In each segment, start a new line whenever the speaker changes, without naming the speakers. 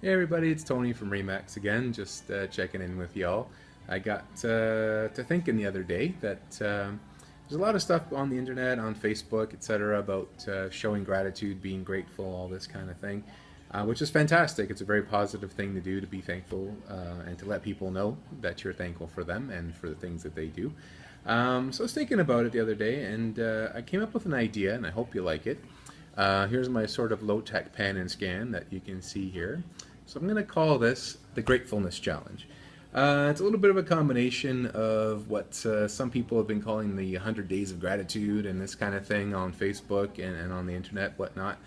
Hey everybody, it's Tony from Remax again, just checking in with y'all. I got to thinking the other day that there's a lot of stuff on the internet, on Facebook, etc., about showing gratitude, being grateful, all this kind of thing, which is fantastic. It's a very positive thing to do, to be thankful and to let people know that you're thankful for them and for the things that they do. So I was thinking about it the other day, and I came up with an idea, and I hope you like it. Here's my sort of low-tech pan and scan that you can see here. So I'm going to call this the Gratefulness Challenge. It's a little bit of a combination of what some people have been calling the 100 Days of Gratitude and this kind of thing on Facebook and on the internet, whatnot,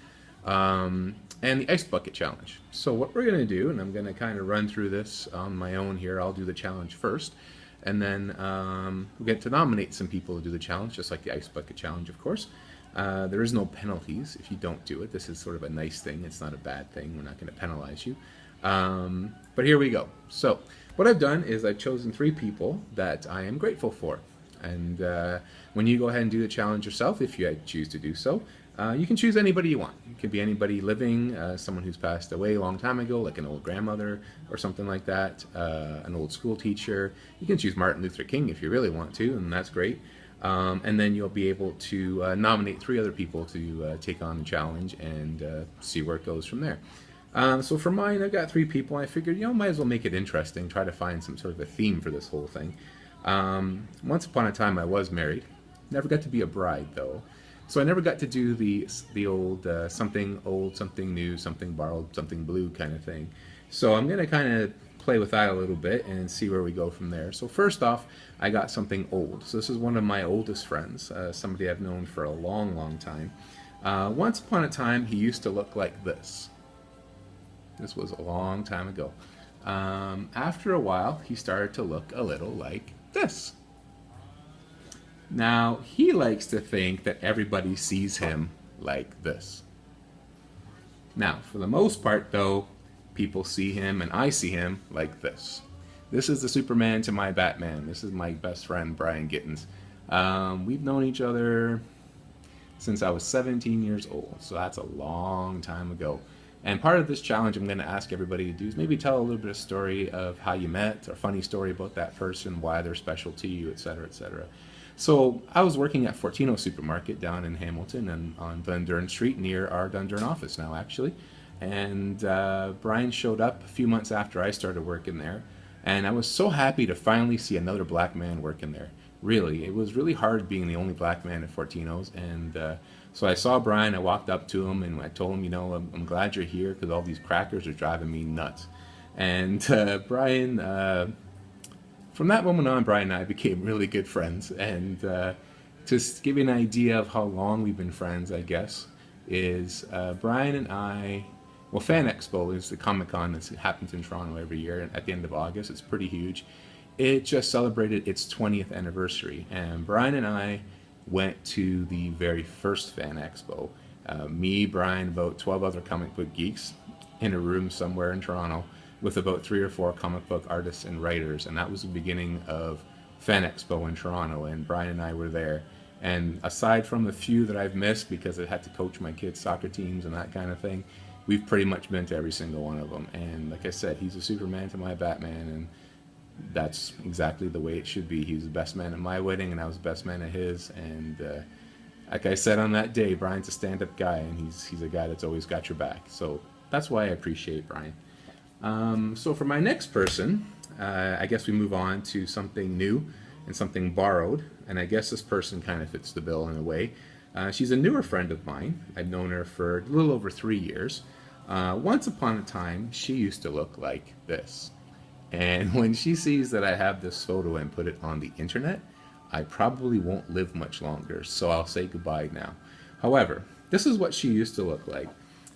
and the Ice Bucket Challenge. So what we're going to do, and I'm going to kind of run through this on my own here, I'll do the challenge first, and then we'll get to nominate some people to do the challenge, just like the Ice Bucket Challenge, of course. There is no penalties if you don't do it. This is sort of a nice thing. It's not a bad thing. We're not going to penalize you. But here we go. So what I've done is I've chosen 3 people that I am grateful for. And when you go ahead and do the challenge yourself, if you choose to do so, you can choose anybody you want. It could be anybody living, someone who's passed away a long time ago, like an old grandmother or something like that, an old school teacher. You can choose Martin Luther King if you really want to, and that's great. And then you'll be able to nominate 3 other people to take on the challenge and see where it goes from there. So for mine, I've got 3 people. I figured, might as well make it interesting, try to find some sort of a theme for this whole thing. Once upon a time, I was married. Never got to be a bride, though. So I never got to do the old, something new, something borrowed, something blue kind of thing. So I'm going to kind of play with that a little bit and see where we go from there. So first off, I got something old. So this is one of my oldest friends, somebody I've known for a long, long time. Once upon a time, he used to look like this. This was a long time ago. After a while, he started to look a little like this. Now, he likes to think that everybody sees him like this. Now, for the most part, though, people see him and I see him like this. This is the Superman to my Batman. This is my best friend, Brian Gittins. We've known each other since I was 17 years old, so that's a long time ago. And part of this challenge I'm going to ask everybody to do is maybe tell a little bit of story of how you met, or a funny story about that person, why they're special to you, etc., etc. So I was working at Fortino Supermarket down in Hamilton and on Dundurn Street near our Dundurn office now, actually. And Brian showed up a few months after I started working there. And I was so happy to finally see another black man working there. Really, it was really hard being the only black man at Fortino's. And so I saw Brian, I walked up to him and I told him, I'm glad you're here because all these crackers are driving me nuts. And Brian, from that moment on, Brian and I became really good friends. And to give you an idea of how long we've been friends, I guess, is Brian and I, well, Fan Expo is the Comic-Con that happens in Toronto every year at the end of August. It's pretty huge. It just celebrated its 20th anniversary. And Brian and I went to the very first Fan Expo. Me, Brian, about 12 other comic book geeks in a room somewhere in Toronto with about 3 or 4 comic book artists and writers. And that was the beginning of Fan Expo in Toronto. And Brian and I were there. And aside from the few that I've missed because I had to coach my kids' soccer teams and that kind of thing, we've pretty much been to every single one of them. And like I said, he's a Superman to my Batman, and that's exactly the way it should be. He was the best man at my wedding, and I was the best man at his. And like I said on that day, Brian's a stand-up guy, and he's a guy that's always got your back. So that's why I appreciate Brian. So for my next person, I guess we move on to something new and something borrowed. And I guess this person kind of fits the bill in a way. She's a newer friend of mine. I've known her for a little over 3 years. Once upon a time, she used to look like this. And when she sees that I have this photo and put it on the internet, I probably won't live much longer, so I'll say goodbye now. However, this is what she used to look like.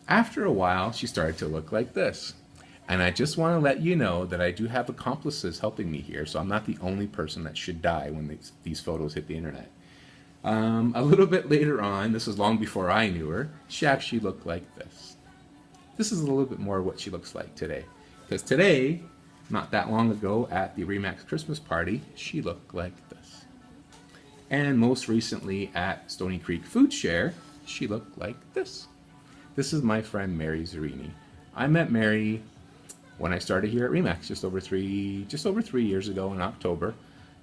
After a while, she started to look like this. And I just want to let you know that I do have accomplices helping me here, so I'm not the only person that should die when these photos hit the internet. A little bit later on, this was long before I knew her, she actually looked like this. This is a little bit more what she looks like today. Because today, not that long ago at the Remax Christmas party, she looked like this. And most recently at Stony Creek Food Share, she looked like this. This is my friend Mary Zerini. I met Mary when I started here at Remax just over 3 years ago in October.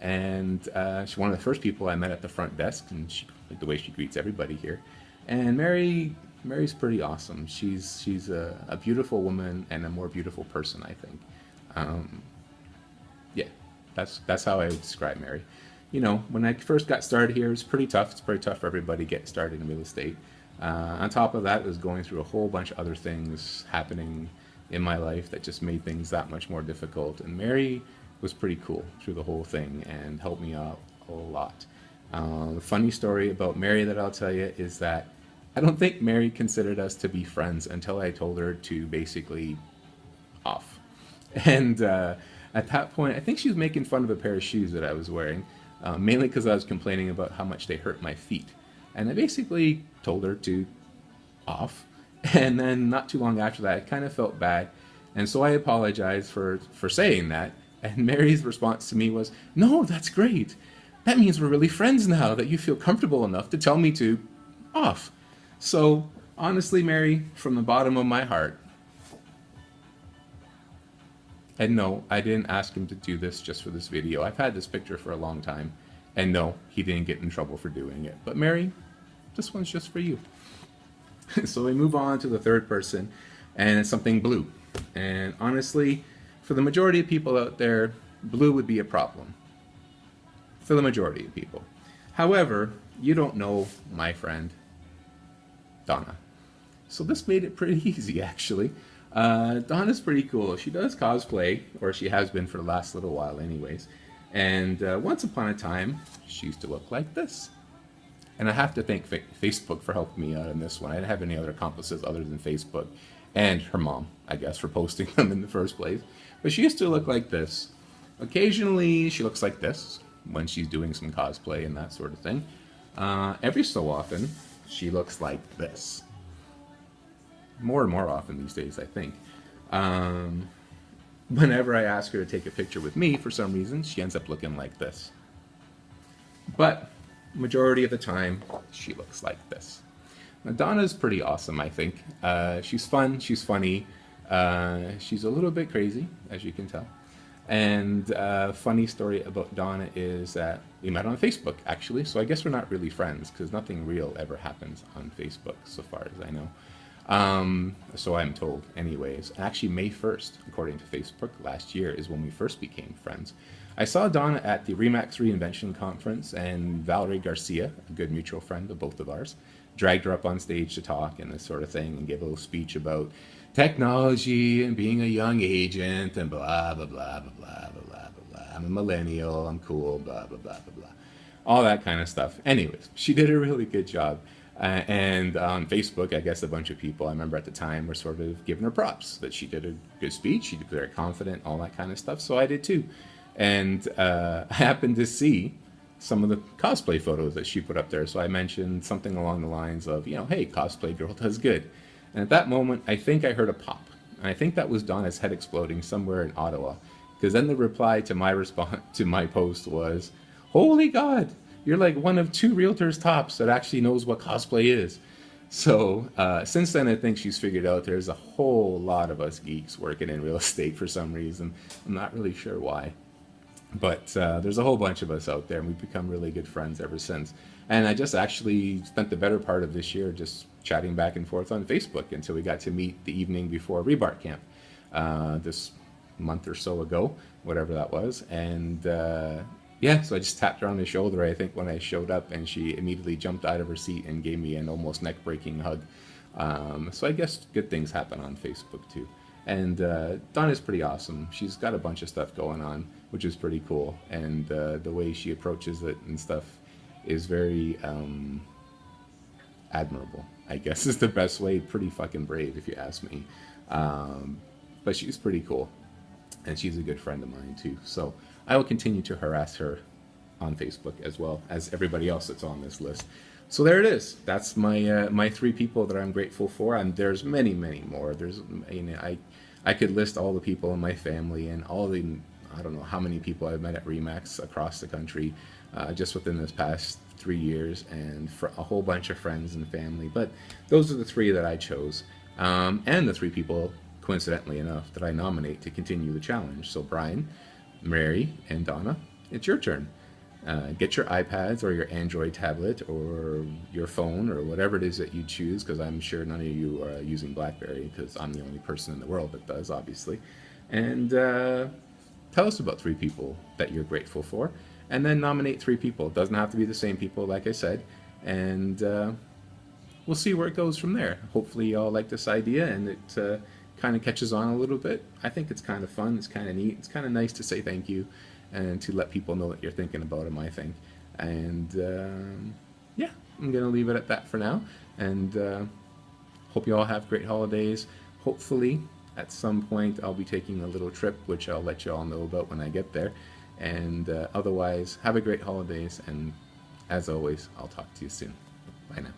And she's one of the first people I met at the front desk, and like the way she greets everybody here. And Mary's pretty awesome. She's a beautiful woman and a more beautiful person, I think. Yeah, that's how I would describe Mary. You know, when I first got started here, it was pretty tough. It's pretty tough for everybody getting started in real estate. On top of that, it was going through a whole bunch of other things happening in my life that just made things that much more difficult. And Mary was pretty cool through the whole thing and helped me out a lot. The funny story about Mary that I'll tell you is that I don't think Mary considered us to be friends until I told her to basically off. And at that point, I think she was making fun of a pair of shoes that I was wearing, mainly because I was complaining about how much they hurt my feet. And I basically told her to off. And then not too long after that, I kind of felt bad. And so I apologized for saying that. And Mary's response to me was, "No, that's great. That means we're really friends now, that you feel comfortable enough to tell me to off." So honestly, Mary, from the bottom of my heart, and no, I didn't ask him to do this just for this video. I've had this picture for a long time. And no, he didn't get in trouble for doing it. But Mary, this one's just for you. So we move on to the third person, and it's something blue. And honestly, for the majority of people out there, blue would be a problem. For the majority of people. However, you don't know my friend, Donna. So this made it pretty easy, actually. Donna's pretty cool. She does cosplay, or she has been for the last little while anyways. And once upon a time, she used to look like this. And I have to thank Facebook for helping me out in this one. I didn't have any other accomplices other than Facebook. And her mom, I guess, for posting them in the first place. But she used to look like this. Occasionally, she looks like this when she's doing some cosplay and that sort of thing. Every so often, she looks like this. More and more often these days, I think. Whenever I ask her to take a picture with me, for some reason, she ends up looking like this. But majority of the time, she looks like this. Now, Donna's pretty awesome, I think. She's fun, she's funny, she's a little bit crazy, as you can tell. And funny story about Donna is that we met on Facebook, actually, so I guess we're not really friends, because nothing real ever happens on Facebook, so far as I know. So I'm told, anyways. Actually, May 1st, according to Facebook, last year is when we first became friends. I saw Donna at the Remax Reinvention Conference, and Valerie Garcia, a good mutual friend of both of ours, dragged her up on stage to talk and this sort of thing, and give a little speech about technology and being a young agent and blah, blah, blah, blah, blah, blah, blah, blah. I'm a millennial, I'm cool, blah, blah, blah, blah, blah. All that kind of stuff. Anyways, she did a really good job. And on Facebook, I guess a bunch of people, I remember at the time, were sort of giving her props that she did a good speech, she did very confident, all that kind of stuff. So I did too. And I happened to see some of the cosplay photos that she put up there. So I mentioned something along the lines of, you know, hey, cosplay girl does good. And at that moment, I think I heard a pop. And I think that was Donna's head exploding somewhere in Ottawa. Because then the reply to my response to my post was, "Holy God, you're like one of 2 realtors tops that actually knows what cosplay is." So since then, I think she's figured out there's a whole lot of us geeks working in real estate for some reason. I'm not really sure why. But there's a whole bunch of us out there, and we've become really good friends ever since. And I just actually spent the better part of this year just chatting back and forth on Facebook until we got to meet the evening before Rebar Camp this month or so ago, whatever that was. And yeah, so I just tapped her on the shoulder, I think, when I showed up, and she immediately jumped out of her seat and gave me an almost neck-breaking hug. So I guess good things happen on Facebook, too. And Donna's pretty awesome. She's got a bunch of stuff going on, which is pretty cool. And the way she approaches it and stuff is very admirable, I guess is the best way. Pretty fucking brave, if you ask me. But she's pretty cool. And she's a good friend of mine, too. So I will continue to harass her on Facebook as well as everybody else that's on this list. So there it is. That's my my 3 people that I'm grateful for, and there's many, many more. There's, you know, I could list all the people in my family and all the, I don't know how many people I've met at Remax across the country just within this past 3 years, and for a whole bunch of friends and family. But those are the 3 that I chose, and the 3 people coincidentally enough, that I nominate to continue the challenge. So Brian, Mary, and Donna, it's your turn. Get your iPads or your Android tablet or your phone or whatever it is that you choose, because I'm sure none of you are using BlackBerry, because I'm the only person in the world that does, obviously. And tell us about 3 people that you're grateful for, and then nominate 3 people. It doesn't have to be the same people, like I said, and we'll see where it goes from there. Hopefully y'all like this idea and it kind of catches on a little bit. I think it's kind of fun, it's kind of neat, it's kind of nice to say thank you and to let people know that you're thinking about them, I think. And yeah, I'm going to leave it at that for now, and hope you all have great holidays. Hopefully at some point I'll be taking a little trip, which I'll let you all know about when I get there. And otherwise, have a great holidays, and as always, I'll talk to you soon. Bye now.